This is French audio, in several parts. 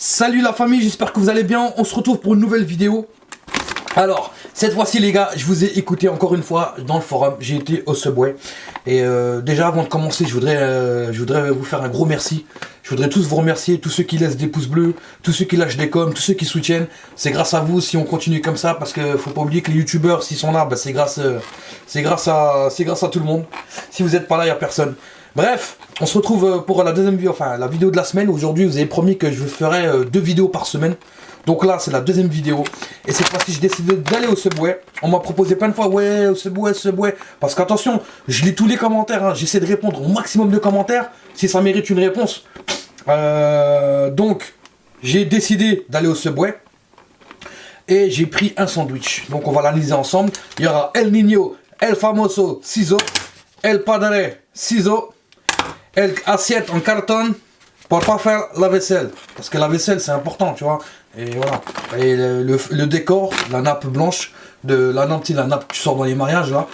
Salut la famille, j'espère que vous allez bien. On se retrouve pour une nouvelle vidéo. Alors, cette fois-ci les gars, je vous ai écouté encore une fois dans le forum. J'ai été au Subway. Et déjà avant de commencer, je voudrais vous faire un gros merci. Je voudrais tous vous remercier, tous ceux qui laissent des pouces bleus, tous ceux qui lâchent des coms, tous ceux qui soutiennent. C'est grâce à vous si on continue comme ça, parce que faut pas oublier que les youtubeurs, s'ils sont là, bah, c'est grâce à tout le monde. Si vous n'êtes pas là, il n'y a personne. Bref, on se retrouve pour la deuxième vidéo, enfin la vidéo de la semaine. Aujourd'hui, vous avez promis que je vous ferai 2 vidéos par semaine. Donc là, c'est la deuxième vidéo. Et cette fois-ci, j'ai décidé d'aller au Subway. On m'a proposé plein de fois, ouais, au Subway, Subway. Parce qu'attention, je lis tous les commentaires. Hein. J'essaie de répondre au maximum de commentaires, si ça mérite une réponse. Donc, j'ai décidé d'aller au Subway. Et j'ai pris un sandwich. Donc, on va l'analyser ensemble. Il y aura El Niño, El Famoso, ciseaux. El Padre, ciseaux. El assiette en carton. Pour pas faire la vaisselle. Parce que la vaisselle, c'est important, tu vois. Et voilà. Et le décor, la nappe blanche, la nappe que tu sors dans les mariages, là.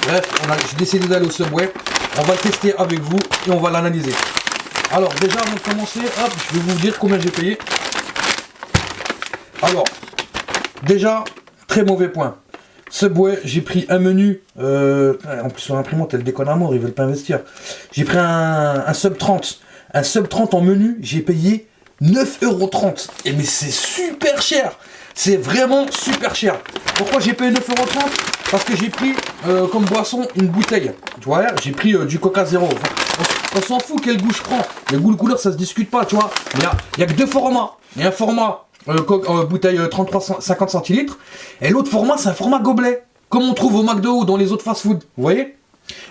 Bref, j'ai décidé d'aller au Subway. On va le tester avec vous et on va l'analyser. Alors, déjà, avant de commencer, hop, je vais vous dire combien j'ai payé. Alors, déjà, très mauvais point. Subway, j'ai pris un menu. En plus, sur l'imprimante, elle déconne à mort, ils veulent pas investir. J'ai pris un sub 30. Un sub 30 en menu, j'ai payé 9,30 €. Et mais c'est super cher. C'est vraiment super cher. Pourquoi j'ai payé 9,30 €? Parce que j'ai pris comme boisson une bouteille. Tu vois, j'ai pris du Coca Zéro. On s'en fout quel goût je prends. Les goûts, le couleur, ça se discute pas, tu vois. Il y a que deux formats. Il y a un format bouteille 33-50 centilitres. Et l'autre format, c'est un format gobelet. Comme on trouve au McDo ou dans les autres fast-food. Vous voyez?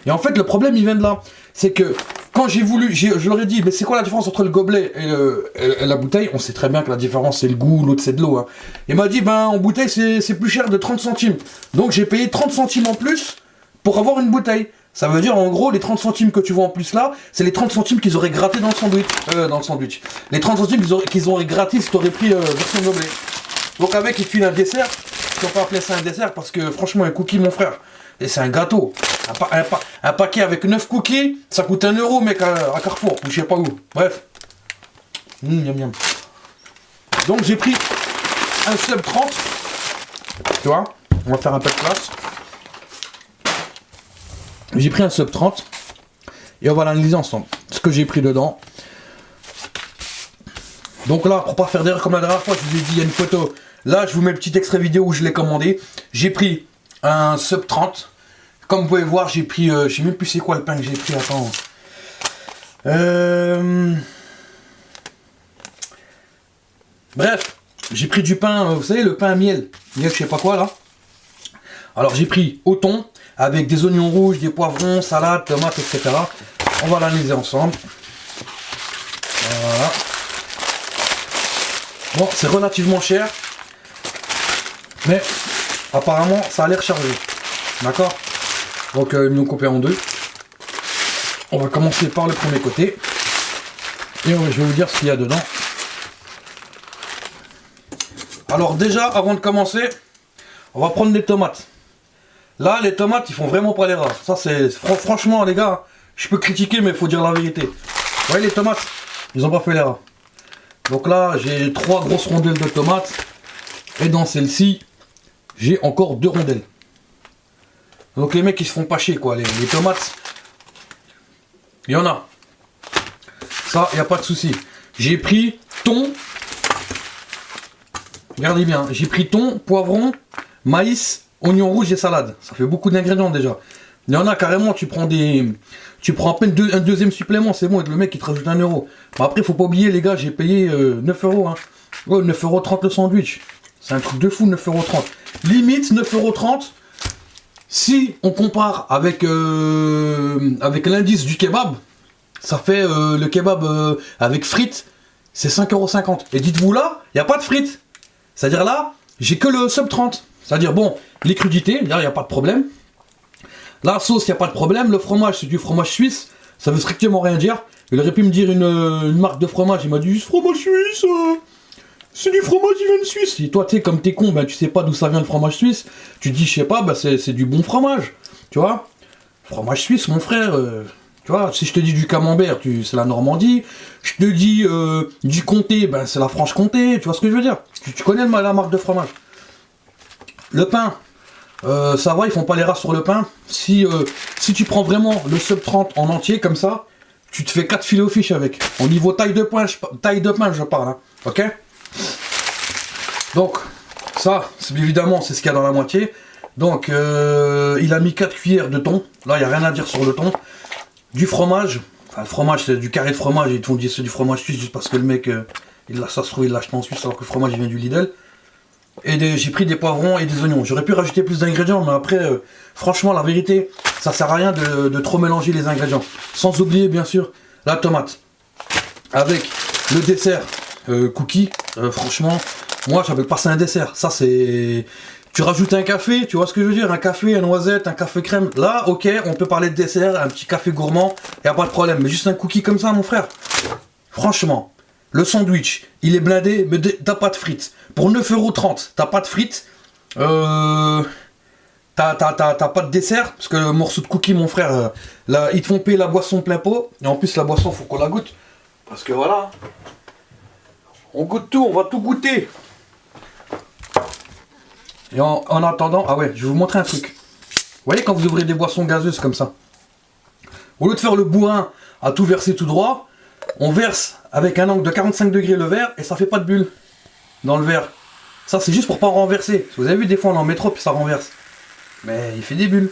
Et en fait, le problème, il vient de là. C'est que quand j'ai voulu, je leur ai dit, mais c'est quoi la différence entre le gobelet et la bouteille? On sait très bien que la différence, c'est le goût, l'autre, c'est de l'eau. Hein. Il m'a dit, ben, en bouteille, c'est plus cher de 30 centimes. Donc, j'ai payé 30 centimes en plus pour avoir une bouteille. Ça veut dire, en gros, les 30 centimes que tu vois en plus là, c'est les 30 centimes qu'ils auraient gratté dans le sandwich. Les 30 centimes qu'ils auraient gratté si tu aurais pris version gobelet. Donc, avec, ils te filent un dessert. Je peux pas appeler ça un dessert parce que, franchement, un cookie, mon frère. Et c'est un gâteau. Un paquet avec 9 cookies, ça coûte 1 € mec à Carrefour, ou je sais pas où. Bref. Miam miam. Donc j'ai pris un sub 30. Tu vois, on va faire un peu de place. J'ai pris un sub 30. Et on va l'analyser ensemble. Ce que j'ai pris dedans. Donc là, pour pas faire d'erreur comme la dernière fois, je vous ai dit, il y a une photo. Là, je vous mets le petit extrait vidéo où je l'ai commandé. J'ai pris un sub 30. Comme vous pouvez voir, j'ai pris, je sais même plus c'est quoi le pain que j'ai pris, attends. Bref, j'ai pris du pain, vous savez, le pain à miel, je sais pas quoi là. Alors j'ai pris au thon, avec des oignons rouges, des poivrons, salade, tomates, etc. On va l'analyser ensemble. Voilà. Bon, c'est relativement cher, mais apparemment ça a l'air chargé. D'accord? Donc ils m'ont coupé en deux. On va commencer par le premier côté. Et je vais vous dire ce qu'il y a dedans. Alors déjà, avant de commencer, on va prendre les tomates. Là, les tomates, ils font vraiment pas l'erreur. Ça, c'est franchement, les gars, je peux critiquer, mais il faut dire la vérité. Vous voyez les tomates, ils ont pas fait l'erreur. Donc là, j'ai 3 grosses rondelles de tomates. Et dans celle-ci, j'ai encore 2 rondelles. Donc les mecs ils se font pas chier quoi, les tomates, il y en a. Ça, il n'y a pas de souci. J'ai pris thon, regardez bien, j'ai pris thon, poivron, maïs, oignon rouge et salade. Ça fait beaucoup d'ingrédients déjà. Il y en a carrément, tu prends à peine un deuxième supplément, c'est bon, et le mec il te rajoute 1 €. Mais après, faut pas oublier les gars, j'ai payé 9 €. Hein. Ouais, 9,30 € le sandwich. C'est un truc de fou, 9,30 €. Limite 9,30 €. Si on compare avec l'indice du kebab, ça fait le kebab avec frites, c'est 5,50 €. Et dites-vous là, il n'y a pas de frites. C'est-à-dire là, j'ai que le sub 30. C'est-à-dire, bon, les crudités, là, il n'y a pas de problème. La sauce, il n'y a pas de problème. Le fromage, c'est du fromage suisse. Ça veut strictement rien dire. Il aurait pu me dire une marque de fromage. Il m'a dit, fromage suisse c'est du fromage, il vient de Suisse. Et toi, tu sais, comme t'es con, ben, tu sais pas d'où ça vient le fromage suisse. Tu te dis, je sais pas, ben, c'est du bon fromage. Tu vois? Fromage suisse, mon frère, Tu vois, si je te dis du camembert, c'est la Normandie. Je te dis du comté, ben c'est la Franche-Comté. Tu vois ce que je veux dire? Tu connais la marque de fromage. Le pain, ça va, ils font pas les rats sur le pain. Si tu prends vraiment le sub 30 en entier comme ça, tu te fais 4 filets aux fiches avec. Au niveau taille de pain, je parle. Hein. Ok? Donc, ça, évidemment, c'est ce qu'il y a dans la moitié. Donc, il a mis 4 cuillères de thon. Là, il n'y a rien à dire sur le thon. Du fromage. Enfin, le fromage, c'est du carré de fromage. Ils te font dire c'est du fromage suisse juste parce que le mec, ça se trouve, il l'a acheté en Suisse alors que le fromage, il vient du Lidl. Et j'ai pris des poivrons et des oignons. J'aurais pu rajouter plus d'ingrédients, mais après, franchement, la vérité, ça sert à rien de trop mélanger les ingrédients. Sans oublier, bien sûr, la tomate. Avec le dessert cookie. Franchement, moi, j'appelle pas ça un dessert. Ça, c'est... Tu rajoutes un café, tu vois ce que je veux dire? Un café, une noisette, un café crème. Là, ok, on peut parler de dessert, un petit café gourmand, y a pas de problème. Mais juste un cookie comme ça, mon frère. Franchement, le sandwich, il est blindé, mais t'as pas de frites. Pour 9,30 €, t'as pas de frites. T'as pas de dessert. Parce que le morceau de cookie, mon frère, là, ils te font payer la boisson plein pot. Et en plus, la boisson, faut qu'on la goûte. Parce que voilà. On goûte tout, on va tout goûter. Et en attendant, ah ouais, je vais vous montrer un truc. Vous voyez quand vous ouvrez des boissons gazeuses comme ça, au lieu de faire le bourrin à tout verser tout droit, on verse avec un angle de 45 degrés le verre et ça fait pas de bulle dans le verre. Ça c'est juste pour pas renverser. Vous avez vu des fois on en met trop puis ça renverse. Mais il fait des bulles.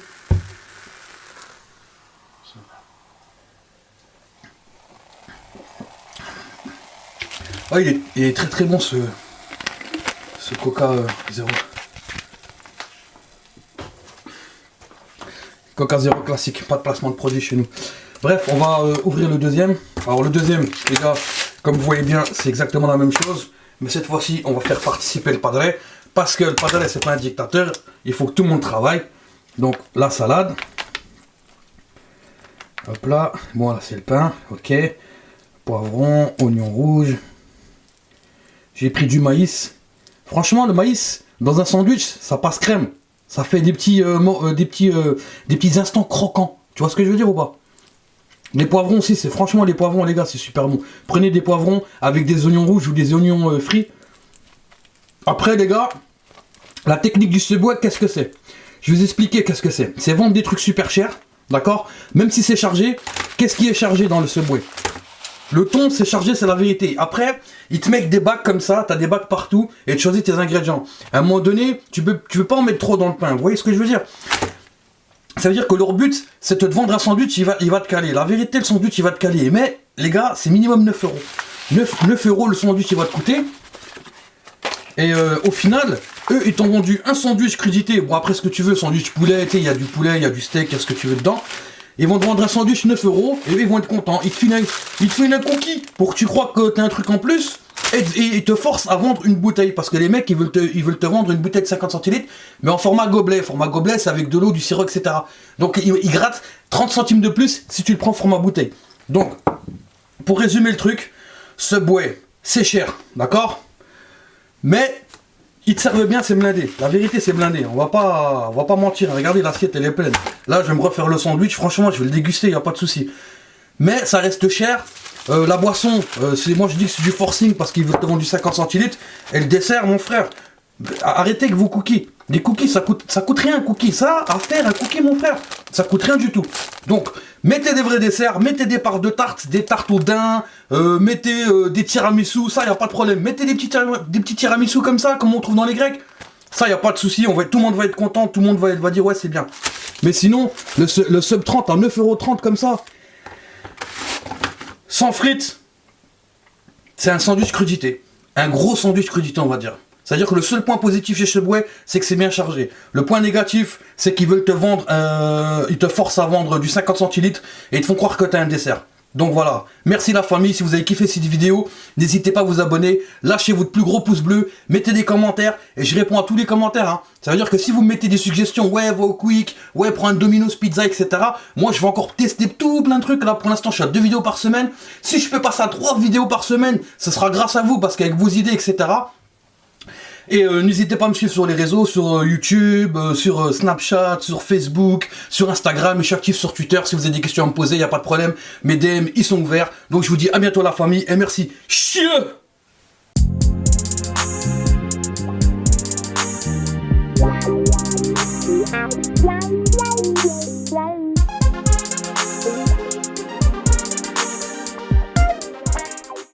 Oh, il est très très bon ce Coca Zéro. Coca Zéro classique, pas de placement de produit chez nous. Bref, on va ouvrir le deuxième. Alors le deuxième, les gars, comme vous voyez bien, c'est exactement la même chose. Mais cette fois-ci, on va faire participer le padre. Parce que le padre, c'est pas un dictateur. Il faut que tout le monde travaille. Donc la salade. Hop là. Bon là c'est le pain. Ok. Poivron, oignon rouge. J'ai pris du maïs. Franchement, le maïs, dans un sandwich, ça passe crème. Ça fait des petits instants croquants. Tu vois ce que je veux dire ou pas? Les poivrons aussi, c'est franchement les poivrons, les gars, c'est super bon. Prenez des poivrons avec des oignons rouges ou des oignons frits. Après, les gars, la technique du Subway, qu'est-ce que c'est? Je vais vous expliquer qu'est-ce que c'est. C'est vendre des trucs super chers, d'accord? Même si c'est chargé, qu'est-ce qui est chargé dans le Subway? Le thon, c'est chargé, c'est la vérité. Après, ils te mettent des bacs comme ça, t'as des bacs partout, et tu choisis tes ingrédients. À un moment donné, tu peux pas en mettre trop dans le pain. Vous voyez ce que je veux dire? Ça veut dire que leur but, c'est de te vendre un sandwich, il va te caler. La vérité, le sandwich, il va te caler. Mais, les gars, c'est minimum 9 €. 9 € le sandwich, il va te coûter. Et au final, eux, ils t'ont vendu un sandwich crudité. Bon, après, ce que tu veux, sandwich poulet, il y a du poulet, il y a du steak, il y a ce que tu veux dedans. Ils vont te vendre un sandwich 9 € et eux, ils vont être contents. Ils te filent un cookie pour que tu crois que t'as un truc en plus. Et ils te forcent à vendre une bouteille. Parce que les mecs, ils veulent te vendre une bouteille de 50 centilitres, mais en format gobelet. Format gobelet, c'est avec de l'eau, du sirop, etc. Donc, ils grattent 30 centimes de plus si tu le prends format bouteille. Donc, pour résumer le truc, Subway, c'est cher, d'accord? Mais ils te servent bien, c'est blindé. La vérité, c'est blindé. On va pas mentir. Regardez, l'assiette, elle est pleine. Là, je vais me refaire le sandwich. Franchement, je vais le déguster, il n'y a pas de souci. Mais ça reste cher. La boisson, moi je dis que c'est du forcing parce qu'ils veulent te vendre du 50 centilitres. Et le dessert, mon frère, arrêtez avec vos cookies. Les cookies, ça coûte rien un cookie. Ça, à faire un cookie, mon frère, ça coûte rien du tout. Donc, mettez des vrais desserts, mettez des parts de tarte, des tartes au daim, mettez des tiramisu, ça, y a pas de problème. Mettez des petits tiramisu comme ça, comme on trouve dans les Grecs. Ça, y a pas de souci, tout le monde va être content, tout le monde va dire ouais, c'est bien. Mais sinon, le sub 30 à 9,30 € comme ça, sans frites, c'est un sandwich crudité. Un gros sandwich crudité, on va dire. C'est-à-dire que le seul point positif chez Subway, c'est que c'est bien chargé. Le point négatif, c'est qu'ils veulent te vendre, ils te forcent à vendre du 50 centilitres et ils te font croire que tu as un dessert. Donc voilà, merci la famille, si vous avez kiffé cette vidéo, n'hésitez pas à vous abonner, lâchez votre plus gros pouce bleu, mettez des commentaires et je réponds à tous les commentaires. Hein. Ça veut dire que si vous me mettez des suggestions, ouais, va au Quick, ouais, prends un Domino's Pizza, etc. Moi je vais encore tester tout plein de trucs. Là pour l'instant je suis à 2 vidéos par semaine. Si je peux passer à 3 vidéos par semaine, ce sera grâce à vous parce qu'avec vos idées, etc. Et n'hésitez pas à me suivre sur les réseaux, sur YouTube, sur Snapchat, sur Facebook, sur Instagram, et je suis actif sur Twitter. Si vous avez des questions à me poser, il n'y a pas de problème. Mes DM, ils sont ouverts. Donc je vous dis à bientôt la famille, et merci. Chieux.